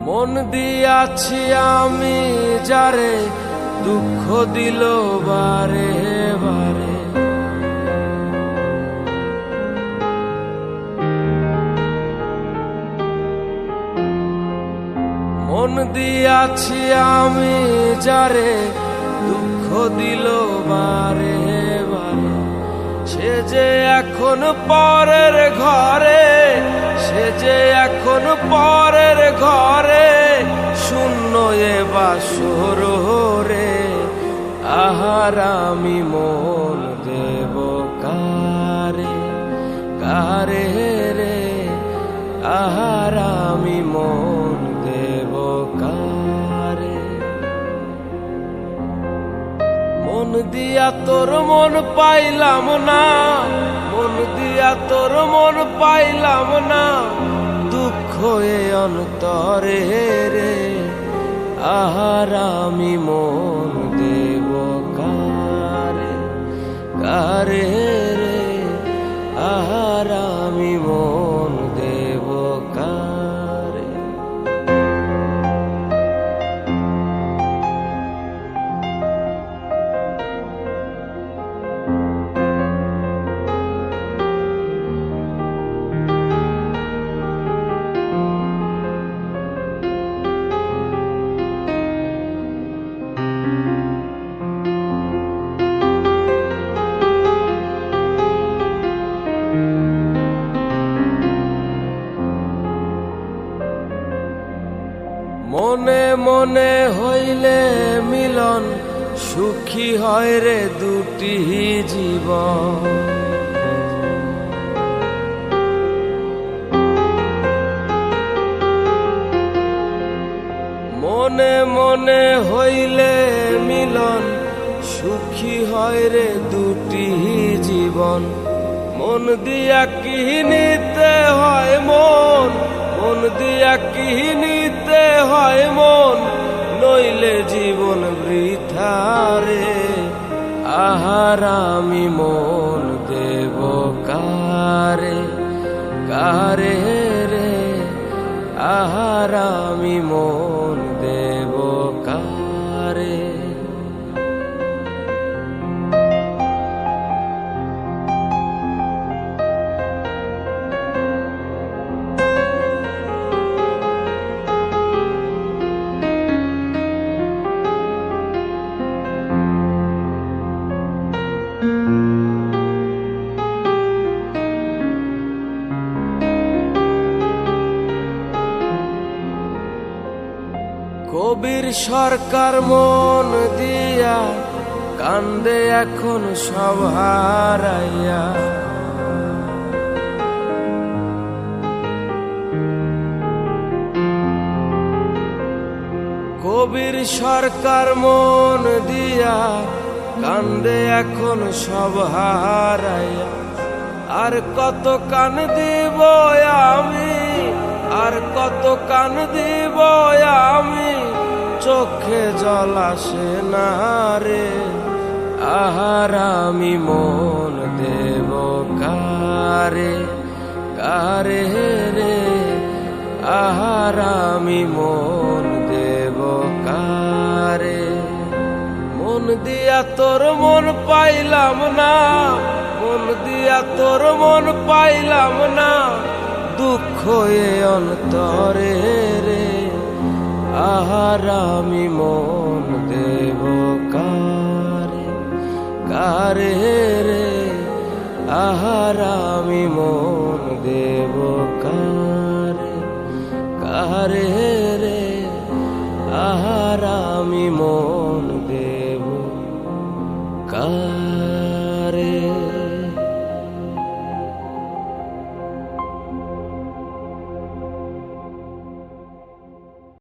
মন দিয়াছি আমি যারে দুঃখ দিল বারে বারে, মন দিয়াছি আমি যারে দুঃখ দিল বারে বারে। সে যে এখন পরের ঘরে, সে যে এখন পরের ঘরে, শূন্য এ বাসর রে। আহার আমি মন দেব কারে, কারে রে। আহার আমি মন দেব কারে। মন দিয়া তোর মন পাইলাম না, মন দিয়া তোর মন পাইলাম না, দুঃখ এ অন্তরে রে। আহার আমি মন দেব কারে, কারে রে। আহার আমি মন দেব কারে। মনে মনে হইলে মিলন, সুখী হয় রে দুটি জীবন। মনে মনে হইলে মিলন, সুখী হয় রে দুটি জীবন। মন দিয়া কি নিতে হয় মন, মন দিয়া কি নিতে হয় মন, নইলে জীবন বৃথা রে। আহার আমি মন দেব কারে, কারে রে। আহার আমি মন দেব কারে। কবির সরকার মন দিয়া কান্দে এখন সব হারাইয়া। কবির সরকার মন দিয়া কান্দে এখন সব হারাইয়া। আর কত কান দিব আমি, আর কত কান দিব আমি, চোখে জল আসে না রে। আহার আমি মন দেব কারে, কারে রে। আহার আমি মন দেব কারে। মন দিয়া তোর মন পাইলাম না, মন দিয়া তোর মন পাইলাম না, দুঃখ এ অন্তরে রে। আহার আমি মন দেব কারে, কারে রে। আহার আমি মন দেব কারে, কারে রে। আহার আমি মন দেব কারে।